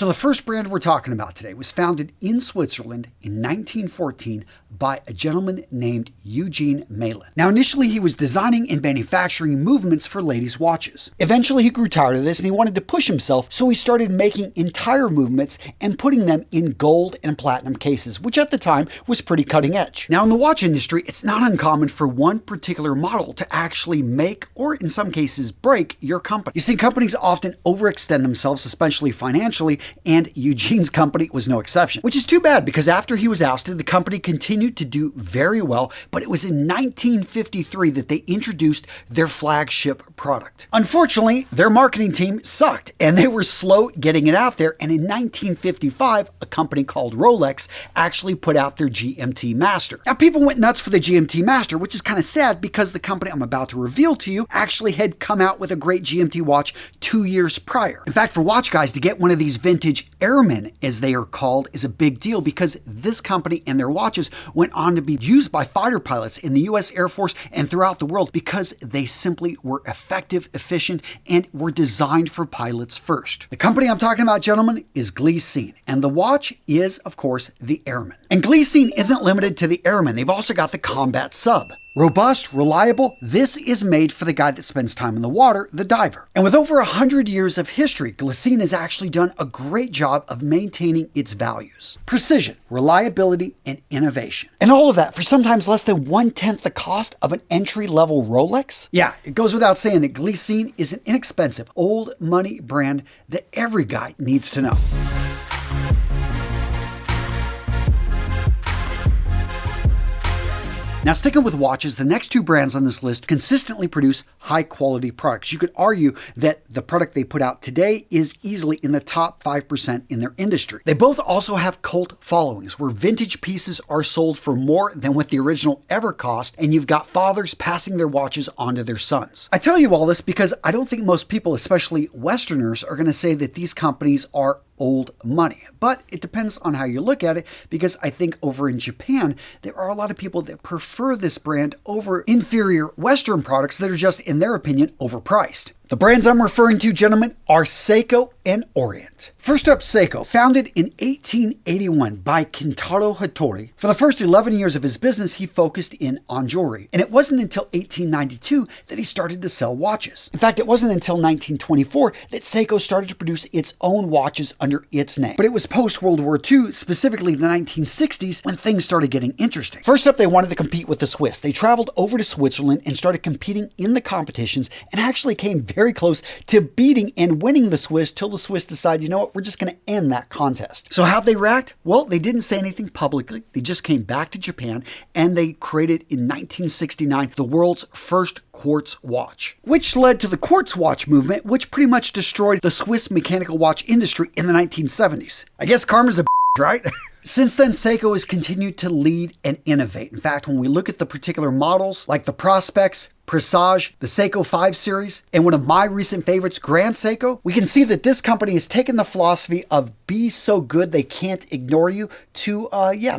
So the first brand we're talking about today was founded in Switzerland in 1914 by a gentleman named Eugene Malin. Now initially he was designing and manufacturing movements for ladies' watches. Eventually he grew tired of this and he wanted to push himself, so he started making entire movements and putting them in gold and platinum cases, which at the time was pretty cutting edge. Now in the watch industry, it's not uncommon for one particular model to actually make, or in some cases break, your company. You see, companies often overextend themselves, especially financially, and Eugene's company was no exception. Which is too bad, because after he was ousted, the company continued to do very well, but it was in 1953 that they introduced their flagship product. Unfortunately, their marketing team sucked, and they were slow getting it out there, and in 1955, a company called Rolex actually put out their GMT Master. Now, people went nuts for the GMT Master, which is kind of sad because the company I'm about to reveal to you actually had come out with a great GMT watch 2 years prior. In fact, for watch guys, to get one of these vintage Airmen, as they are called, is a big deal because this company and their watches went on to be used by fighter pilots in the US Air Force and throughout the world because they simply were effective, efficient, and were designed for pilots first. The company I'm talking about, gentlemen, is Glycine, and the watch is, of course, the Airman. And Glycine isn't limited to the Airman. They've also got the Combat Sub. Robust, reliable, this is made for the guy that spends time in the water, the diver. And with over 100 years of history, Glycine has actually done a great job of maintaining its values. Precision, reliability, and innovation. And all of that for sometimes less than 1/10 the cost of an entry-level Rolex? Yeah, it goes without saying that Glycine is an inexpensive, old money brand that every guy needs to know. Now, sticking with watches, the next two brands on this list consistently produce high-quality products. You could argue that the product they put out today is easily in the top 5% in their industry. They both also have cult followings, where vintage pieces are sold for more than what the original ever cost, and you've got fathers passing their watches on to their sons. I tell you all this because I don't think most people, especially Westerners, are going to say that these companies are old money. But it depends on how you look at it, because I think over in Japan, there are a lot of people that prefer this brand over inferior Western products that are just, in their opinion, overpriced. The brands I'm referring to, gentlemen, are Seiko and Orient. First up, Seiko, founded in 1881 by Kintaro Hattori. For the first 11 years of his business, he focused in on jewelry. And it wasn't until 1892 that he started to sell watches. In fact, it wasn't until 1924 that Seiko started to produce its own watches under its name. But it was post-World War II, specifically the 1960s, when things started getting interesting. First up, they wanted to compete with the Swiss. They traveled over to Switzerland and started competing in the competitions, and actually came very close to beating and winning the Swiss till the Swiss decided, you know what, we're just going to end that contest. So how'd they react? Well, they didn't say anything publicly. They just came back to Japan and they created in 1969 the world's first quartz watch, which led to the quartz watch movement, which pretty much destroyed the Swiss mechanical watch industry in the 1970s. I guess karma's a right? Since then, Seiko has continued to lead and innovate. In fact, when we look at the particular models like the Prospects, Presage, the Seiko 5 series, and one of my recent favorites, Grand Seiko, we can see that this company has taken the philosophy of be so good they can't ignore you to,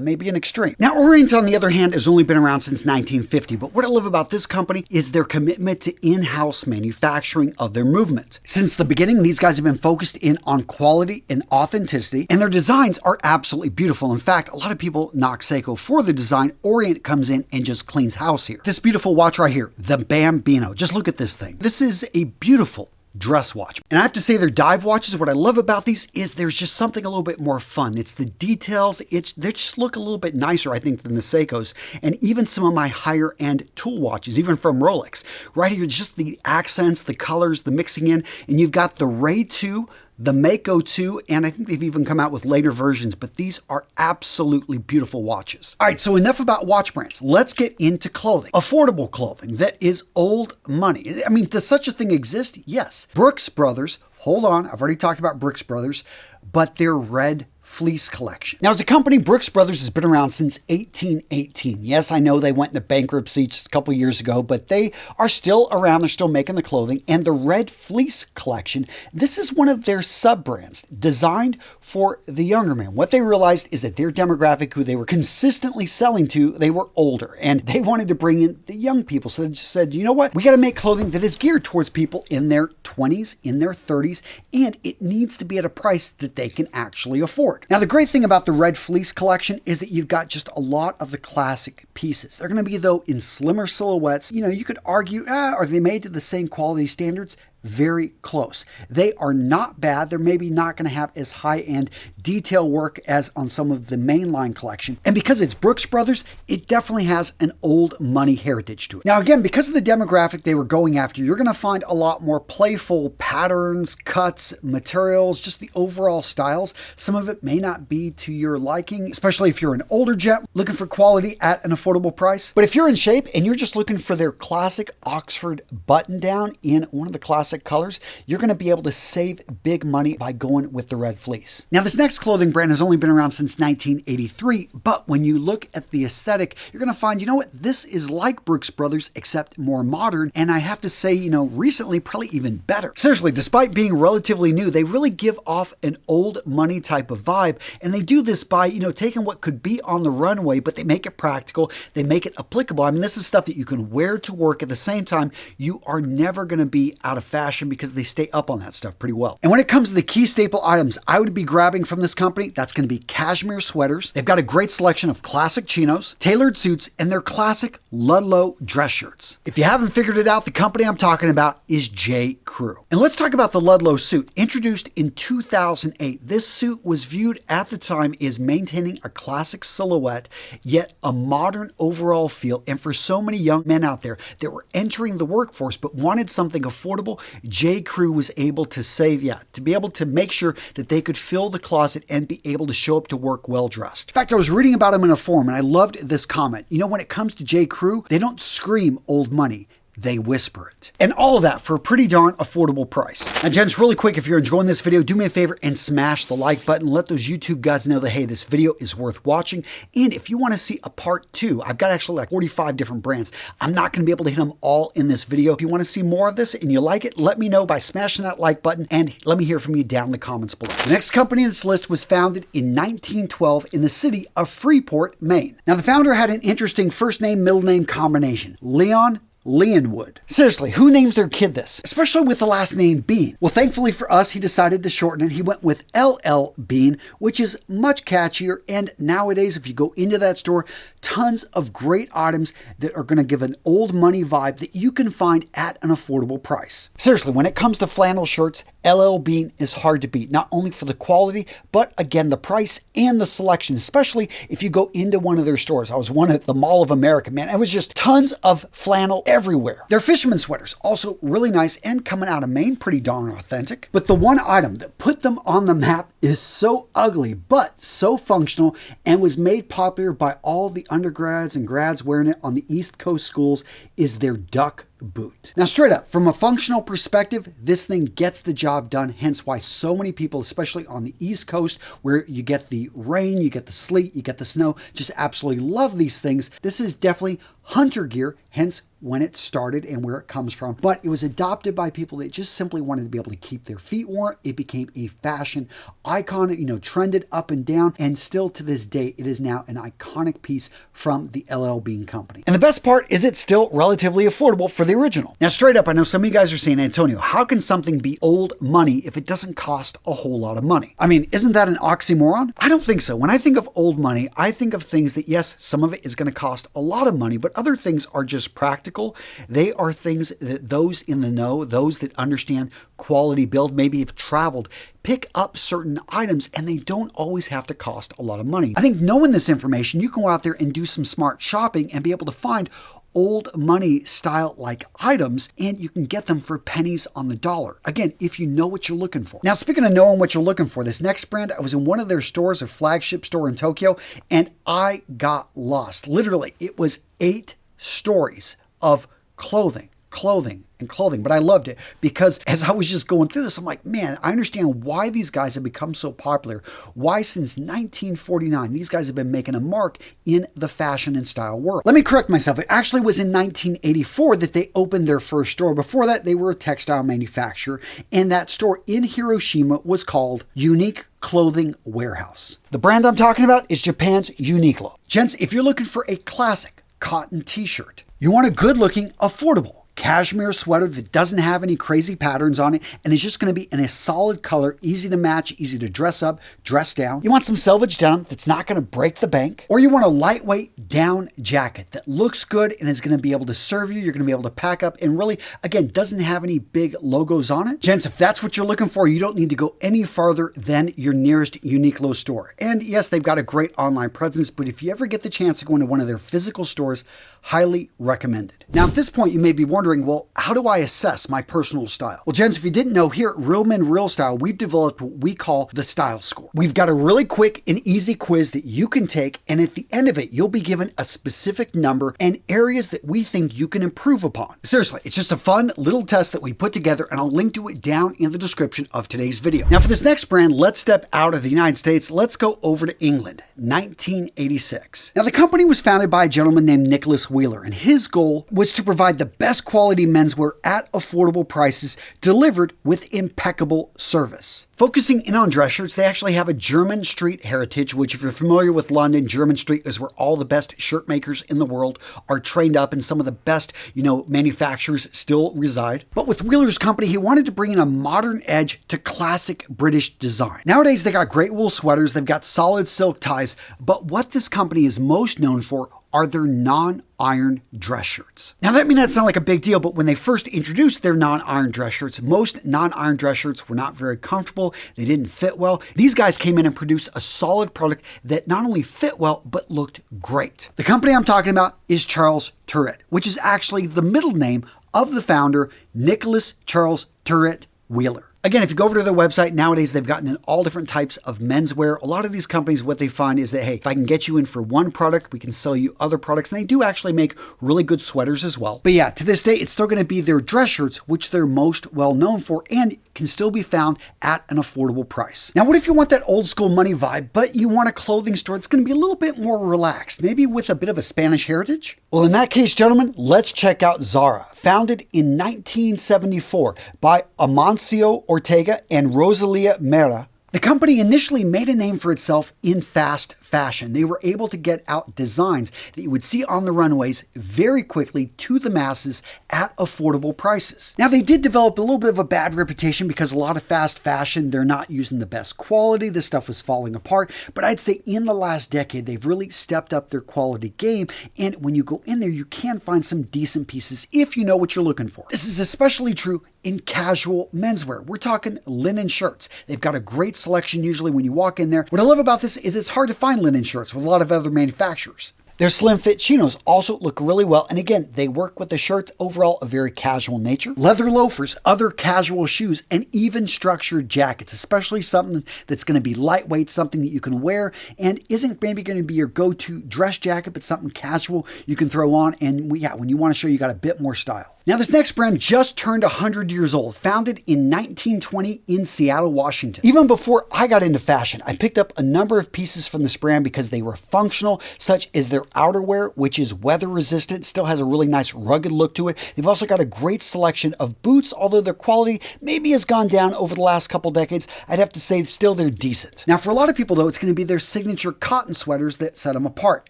maybe an extreme. Now, Orient, on the other hand, has only been around since 1950, but what I love about this company is their commitment to in-house manufacturing of their movement. Since the beginning, these guys have been focused in on quality and authenticity, and their designs are absolutely beautiful. In fact, a lot of people knock Seiko for the design. Orient comes in and just cleans house here. This beautiful watch right here, the Bambino. Just look at this thing. This is a beautiful dress watch. And I have to say, their dive watches, what I love about these is there's just something a little bit more fun. It's the details. They just look a little bit nicer, I think, than the Seikos. And even some of my higher end tool watches, even from Rolex. Right here, just the accents, the colors, the mixing in. And you've got the Ray 2, the Mako 2, and I think they've even come out with later versions, but these are absolutely beautiful watches. All right, so enough about watch brands. Let's get into clothing. Affordable clothing that is old money. I mean, does such a thing exist? Yes. Brooks Brothers, hold on, I've already talked about Brooks Brothers, but their red fleece collection. Now, as a company, Brooks Brothers has been around since 1818. Yes, I know they went into bankruptcy just a couple years ago, but they are still around. They're still making the clothing. And the red fleece collection, this is one of their sub-brands designed for the younger man. What they realized is that their demographic, who they were consistently selling to, they were older, and they wanted to bring in the young people. So they just said, you know what? We got to make clothing that is geared towards people in their 20s, in their 30s, 30s, and it needs to be at a price that they can actually afford. Now, the great thing about the Red Fleece collection is that you've got just a lot of the classic pieces. They're going to be, though, in slimmer silhouettes. You know, you could argue, are they made to the same quality standards? Very close. They are not bad. They're maybe not going to have as high-end detail work as on some of the mainline collection. And because it's Brooks Brothers, it definitely has an old money heritage to it. Now, again, because of the demographic they were going after, you're going to find a lot more playful patterns, cuts, materials, just the overall styles. Some of it may not be to your liking, especially if you're an older gent looking for quality at an affordable price. But if you're in shape and you're just looking for their classic Oxford button-down in one of the classic colors, you're going to be able to save big money by going with the Red Fleece. Now, this next clothing brand has only been around since 1983, but when you look at the aesthetic, you're going to find, you know what, this is like Brooks Brothers, except more modern, and I have to say, you know, recently, probably even better. Seriously, despite being relatively new, they really give off an old money type of vibe, and they do this by, you know, taking what could be on the runway, but they make it practical, they make it applicable. I mean, this is stuff that you can wear to work. At the same time, you are never going to be out of fashion because they stay up on that stuff pretty well. And when it comes to the key staple items I would be grabbing from this company, that's going to be cashmere sweaters. They've got a great selection of classic chinos, tailored suits, and their classic Ludlow dress shirts. If you haven't figured it out, the company I'm talking about is J. Crew. And let's talk about the Ludlow suit. Introduced in 2008, this suit was viewed at the time as maintaining a classic silhouette, yet a modern overall feel. And for so many young men out there that were entering the workforce but wanted something affordable, J. Crew was able to to be able to make sure that they could fill the closet and be able to show up to work well dressed. In fact, I was reading about them in a forum and I loved this comment. You know, when it comes to J. Crew, they don't scream old money. They whisper it. And all of that for a pretty darn affordable price. Now, gents, really quick, if you're enjoying this video, do me a favor and smash the like button. Let those YouTube guys know that, hey, this video is worth watching. And if you want to see a part 2, I've got actually like 45 different brands. I'm not going to be able to hit them all in this video. If you want to see more of this and you like it, let me know by smashing that like button and let me hear from you down in the comments below. The next company in this list was founded in 1912 in the city of Freeport, Maine. Now, the founder had an interesting first name, middle name combination. Leon Leonwood. Seriously, who names their kid this? Especially with the last name Bean. Well, thankfully for us, he decided to shorten it. He went with LL Bean, which is much catchier. And nowadays, if you go into that store, tons of great items that are going to give an old money vibe that you can find at an affordable price. Seriously, when it comes to flannel shirts, LL Bean is hard to beat, not only for the quality, but again, the price and the selection, especially if you go into one of their stores. I was one at the Mall of America, man. It was just tons of flannel everywhere. Their fisherman sweaters, also really nice and coming out of Maine, pretty darn authentic. But the one item that put them on the map is so ugly, but so functional and was made popular by all the undergrads and grads wearing it on the East Coast schools is their duck boot. Now, straight up, from a functional perspective, this thing gets the job done, hence why so many people, especially on the East Coast, where you get the rain, you get the sleet, you get the snow, just absolutely love these things. This is definitely hunter gear, hence when it started and where it comes from. But it was adopted by people that just simply wanted to be able to keep their feet warm. It became a fashion icon, trended up and down, and still to this day, it is now an iconic piece from the LL Bean Company. And the best part is it's still relatively affordable for the original. Now, straight up, I know some of you guys are saying, Antonio, how can something be old money if it doesn't cost a whole lot of money? I mean, isn't that an oxymoron? I don't think so. When I think of old money, I think of things that, yes, some of it is going to cost a lot of money, but other things are just practical. They are things that those in the know, those that understand quality build, maybe have traveled, pick up certain items, and they don't always have to cost a lot of money. I think knowing this information, you can go out there and do some smart shopping and be able to find old money style like items, and you can get them for pennies on the dollar. Again, if you know what you're looking for. Now, speaking of knowing what you're looking for, this next brand, I was in one of their stores, a flagship store in Tokyo, and I got lost. Literally, it was 8 stories of clothing. But I loved it because as I was just going through this, I'm like, man, I understand why these guys have become so popular. Why since 1949, these guys have been making a mark in the fashion and style world. Let me correct myself. It actually was in 1984 that they opened their first store. Before that, they were a textile manufacturer. And that store in Hiroshima was called Unique Clothing Warehouse. The brand I'm talking about is Japan's Uniqlo. Gents, if you're looking for a classic cotton t-shirt, you want a good-looking, affordable cashmere sweater that doesn't have any crazy patterns on it and is just going to be in a solid color, easy to match, easy to dress up, dress down. You want some selvage denim that's not going to break the bank, or you want a lightweight down jacket that looks good and is going to be able to serve you. You're going to be able to pack up and really, again, doesn't have any big logos on it. Gents, if that's what you're looking for, you don't need to go any farther than your nearest Uniqlo store. And yes, they've got a great online presence, but if you ever get the chance to go into one of their physical stores, highly recommended. Now, at this point, you may be wondering, well, how do I assess my personal style? Well, gents, if you didn't know, here at Real Men Real Style, we've developed what we call the Style Score. We've got a really quick and easy quiz that you can take, and at the end of it, you'll be given a specific number and areas that we think you can improve upon. Seriously, it's just a fun little test that we put together, and I'll link to it down in the description of today's video. Now, for this next brand, let's step out of the United States. Let's go over to England, 1986. Now, the company was founded by a gentleman named Nicholas Wheeler, and his goal was to provide the best quality menswear at affordable prices, delivered with impeccable service. Focusing in on dress shirts, they actually have a German street heritage, which if you're familiar with London, German street is where all the best shirt makers in the world are trained up, and some of the best, manufacturers still reside. But with Wheeler's company, he wanted to bring in a modern edge to classic British design. Nowadays, they got great wool sweaters, they've got solid silk ties, but what this company is most known for are their non-iron dress shirts. Now, that may not sound like a big deal, but when they first introduced their non-iron dress shirts, most non-iron dress shirts were not very comfortable. They didn't fit well. These guys came in and produced a solid product that not only fit well, but looked great. The company I'm talking about is Charles Tyrwhitt, which is actually the middle name of the founder, Nicholas Charles Tyrwhitt Wheeler. Again, if you go over to their website, nowadays they've gotten in all different types of menswear. A lot of these companies, what they find is that, hey, if I can get you in for one product, we can sell you other products. And they do actually make really good sweaters as well. But yeah, to this day, it's still going to be their dress shirts, which they're most well known for and can still be found at an affordable price. Now, what if you want that old school money vibe, but you want a clothing store that's going to be a little bit more relaxed, maybe with a bit of a Spanish heritage? Well, in that case, gentlemen, let's check out Zara. Founded in 1974 by Amancio Ortega and Rosalia Mera, the company initially made a name for itself in fast fashion. They were able to get out designs that you would see on the runways very quickly to the masses at affordable prices. Now, they did develop a little bit of a bad reputation because a lot of fast fashion, they're not using the best quality. The stuff was falling apart. But I'd say in the last decade, they've really stepped up their quality game. And when you go in there, you can find some decent pieces if you know what you're looking for. This is especially true in casual menswear. We're talking linen shirts. They've got a great selection usually when you walk in there. What I love about this is it's hard to find linen shirts with a lot of other manufacturers. Their slim fit chinos also look really well, and again, they work with the shirts, overall a very casual nature. Leather loafers, other casual shoes, and even structured jackets, especially something that's going to be lightweight, something that you can wear and isn't maybe going to be your go-to dress jacket, but something casual you can throw on, and when you want to show you got a bit more style. Now, this next brand just turned 100 years old, founded in 1920 in Seattle, Washington. Even before I got into fashion, I picked up a number of pieces from this brand because they were functional, such as their outerwear, which is weather resistant, still has a really nice rugged look to it. They've also got a great selection of boots, although their quality maybe has gone down over the last couple decades. I'd have to say still they're decent. Now, for a lot of people though, it's going to be their signature cotton sweaters that set them apart.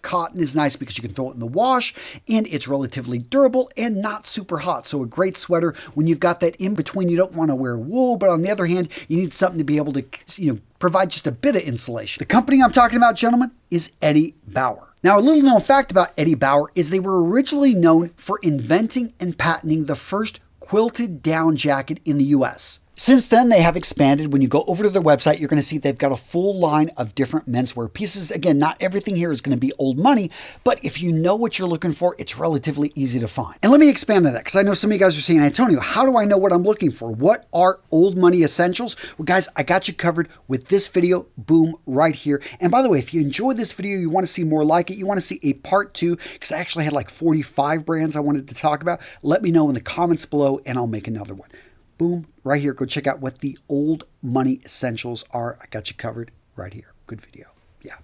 Cotton is nice because you can throw it in the wash and it's relatively durable and not super hot. So a great sweater when you've got that in between. You don't want to wear wool, but on the other hand, you need something to be able to, provide just a bit of insulation. The company I'm talking about, gentlemen, is Eddie Bauer. Now, a little known fact about Eddie Bauer is they were originally known for inventing and patenting the first quilted down jacket in the US. Since then, they have expanded. When you go over to their website, you're going to see they've got a full line of different menswear pieces. Again, not everything here is going to be old money, but if you know what you're looking for, it's relatively easy to find. And let me expand on that because I know some of you guys are saying, Antonio, how do I know what I'm looking for? What are old money essentials? Well, guys, I got you covered with this video, boom, right here. And by the way, if you enjoyed this video, you want to see more like it, you want to see a part 2, because I actually had like 45 brands I wanted to talk about, let me know in the comments below and I'll make another one. Boom, right here. Go check out what the old money essentials are. I got you covered right here. Good video.